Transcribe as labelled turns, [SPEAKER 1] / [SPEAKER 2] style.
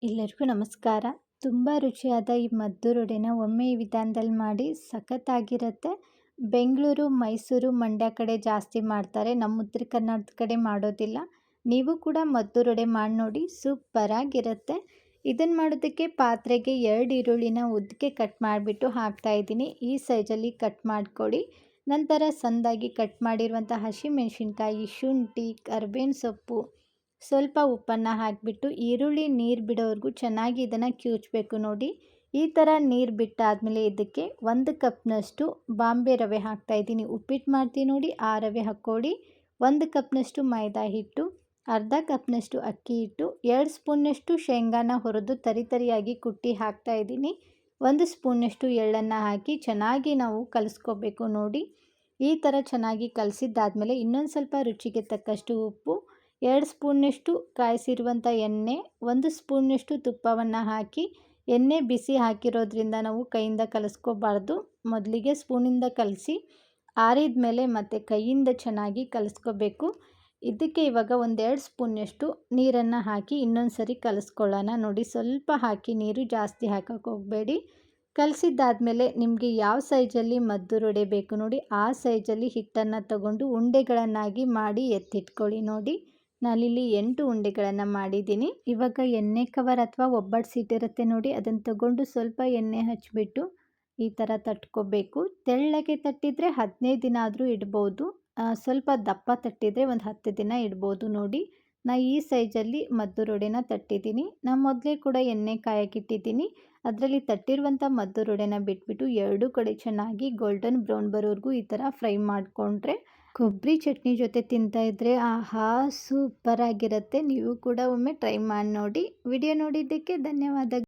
[SPEAKER 1] ಎಲ್ಲರಿಗೂ ನಮಸ್ಕಾರ. ತುಂಬ ರುಚಿಯಾದ ಈ ಮದ್ದೂರೊಡೆನ ಒಮ್ಮೆ ಈ ವಿಧಾನದಲ್ಲಿ ಮಾಡಿ ಸಖತ್ತಾಗಿರುತ್ತೆ. ಬೆಂಗಳೂರು, ಮೈಸೂರು, ಮಂಡ್ಯ ಕಡೆ ಜಾಸ್ತಿ ಮಾಡ್ತಾರೆ. ನಮ್ಮ ಉತ್ತರ ಕರ್ನಾಟಕದ ಕಡೆ ಮಾಡೋದಿಲ್ಲ. ನೀವು ಕೂಡ ಮದ್ದೂರೊಡೆ ಮಾಡಿ ನೋಡಿ, ಸೂಪರಾಗಿರುತ್ತೆ. ಇದನ್ನು ಮಾಡೋದಕ್ಕೆ ಪಾತ್ರೆಗೆ 2 ಈರುಳ್ಳಿನ ಉದ್ದಕ್ಕೆ ಕಟ್ ಮಾಡಿಬಿಟ್ಟು ಹಾಕ್ತಾಯಿದ್ದೀನಿ. ಈ ಸೈಜಲ್ಲಿ ಕಟ್ ಮಾಡಿಕೊಡಿ. ನಂತರ ಸಣ್ಣದಾಗಿ ಕಟ್ ಮಾಡಿರುವಂಥ ಹಸಿಮೆಣಸಿನ್ಕಾಯಿ, ಶುಂಠಿ, ಕರಿಬೇವಿನ ಸೊಪ್ಪು, ಸ್ವಲ್ಪ ಉಪ್ಪನ್ನು ಹಾಕಿಬಿಟ್ಟು ಈರುಳ್ಳಿ ನೀರು ಬಿಡೋವರೆಗೂ ಚೆನ್ನಾಗಿ ಇದನ್ನು ಕಿವುಚಬೇಕು ನೋಡಿ. ಈ ಥರ ನೀರು ಬಿಟ್ಟಾದಮೇಲೆ ಇದಕ್ಕೆ 1 ಕಪ್ನಷ್ಟು ಬಾಂಬೆ ರವೆ ಹಾಕ್ತಾಯಿದ್ದೀನಿ. ಉಪ್ಪಿಟ್ಟು ಮಾಡ್ತೀವಿ ನೋಡಿ, ಆ ರವೆ ಹಾಕ್ಕೊಳ್ಳಿ. 1 ಕಪ್ನಷ್ಟು ಮೈದಾ ಹಿಟ್ಟು, ಅರ್ಧ ಕಪ್ನಷ್ಟು ಅಕ್ಕಿ ಹಿಟ್ಟು, 2 ಸ್ಪೂನ್ನಷ್ಟು ಶೇಂಗಾನ ಹುರಿದು ತರಿಯಾಗಿ ಕುಟ್ಟಿ ಹಾಕ್ತಾಯಿದ್ದೀನಿ. 1 ಸ್ಪೂನ್ನಷ್ಟು ಎಳ್ಳನ್ನು ಹಾಕಿ ಚೆನ್ನಾಗಿ ನಾವು ಕಲಿಸ್ಕೋಬೇಕು ನೋಡಿ. ಈ ಥರ ಚೆನ್ನಾಗಿ ಕಲಸಿದ್ದಾದಮೇಲೆ ಇನ್ನೊಂದು ಸ್ವಲ್ಪ ರುಚಿಗೆ ತಕ್ಕಷ್ಟು ಉಪ್ಪು, 2 ಸ್ಪೂನ್ನಷ್ಟು ಕಾಯಿಸಿರುವಂಥ ಎಣ್ಣೆ, 1 ಸ್ಪೂನ್ನಷ್ಟು ತುಪ್ಪವನ್ನು ಹಾಕಿ, ಎಣ್ಣೆ ಬಿಸಿ ಹಾಕಿರೋದ್ರಿಂದ ನಾವು ಕೈಯಿಂದ ಕಲಿಸ್ಕೋಬಾರ್ದು. ಮೊದಲಿಗೆ ಸ್ಪೂನಿಂದ ಕಲಸಿ ಆರಿದ ಮೇಲೆ ಮತ್ತೆ ಕೈಯಿಂದ ಚೆನ್ನಾಗಿ ಕಲಿಸ್ಕೋಬೇಕು. ಇದಕ್ಕೆ ಇವಾಗ 1-2 ಸ್ಪೂನ್ನಷ್ಟು ನೀರನ್ನು ಹಾಕಿ ಇನ್ನೊಂದು ಸರಿ ಕಲಿಸ್ಕೊಳ್ಳೋಣ ನೋಡಿ. ಸ್ವಲ್ಪ ಹಾಕಿ, ನೀರು ಜಾಸ್ತಿ ಹಾಕೋಕ್ಕೆ ಹೋಗಬೇಡಿ. ಕಲಸಿದ್ದಾದಮೇಲೆ ನಿಮಗೆ ಯಾವ ಸೈಜಲ್ಲಿ ಮದ್ದೂರೊಡೆ ಬೇಕು ನೋಡಿ, ಆ ಸೈಜಲ್ಲಿ ಹಿಟ್ಟನ್ನು ತಗೊಂಡು ಉಂಡೆಗಳನ್ನಾಗಿ ಮಾಡಿ ಎತ್ತಿಟ್ಕೊಳ್ಳಿ ನೋಡಿ. ನಾನಿಲ್ಲಿ 8 ಉಂಡೆಗಳನ್ನು ಮಾಡಿದ್ದೀನಿ. ಇವಾಗ ಎಣ್ಣೆ ಕವರ್ ಅಥವಾ ಒಬ್ಬಟ್ಟು ಸೀಟಿರುತ್ತೆ ನೋಡಿ, ಅದನ್ನು ತಗೊಂಡು ಸ್ವಲ್ಪ ಎಣ್ಣೆ ಹಚ್ಚಿಬಿಟ್ಟು ಈ ಥರ ತಟ್ಕೋಬೇಕು. ತೆಳ್ಳಗೆ ತಟ್ಟಿದರೆ 15 ದಿನ ಆದರೂ ಇಡ್ಬೋದು. ಸ್ವಲ್ಪ ದಪ್ಪ ತಟ್ಟಿದರೆ ಒಂದು 10 ದಿನ ಇಡ್ಬೋದು ನೋಡಿ. ನಾನು ಈ ಸೈಜಲ್ಲಿ ಮದ್ದೂರೊಡೆನ ತಟ್ಟಿದ್ದೀನಿ. ನಾನು ಮೊದಲೇ ಕೂಡ ಎಣ್ಣೆ ಕಾಯಕ್ಕಿಟ್ಟಿದ್ದೀನಿ. ಅದರಲ್ಲಿ ತಟ್ಟಿರುವಂಥ ಮದ್ದೂರೊಡೆನ ಬಿಟ್ಬಿಟ್ಟು 2 ಕಡೆ ಚೆನ್ನಾಗಿ ಗೋಲ್ಡನ್ ಬ್ರೌನ್ ಬರೋವರೆಗೂ ಈ ಥರ ಫ್ರೈ ಮಾಡಿಕೊಂಡ್ರೆ ಕೊಬ್ಬರಿ ಚಟ್ನಿ ಜೊತೆ ತಿಂತಾಯಿದ್ರೆ ಆಹಾ, ಸೂಪರಾಗಿರುತ್ತೆ. ನೀವು ಕೂಡ ಒಮ್ಮೆ ಟ್ರೈ ಮಾಡಿ ನೋಡಿ. ವಿಡಿಯೋ ನೋಡಿದ್ದಕ್ಕೆ ಧನ್ಯವಾದ.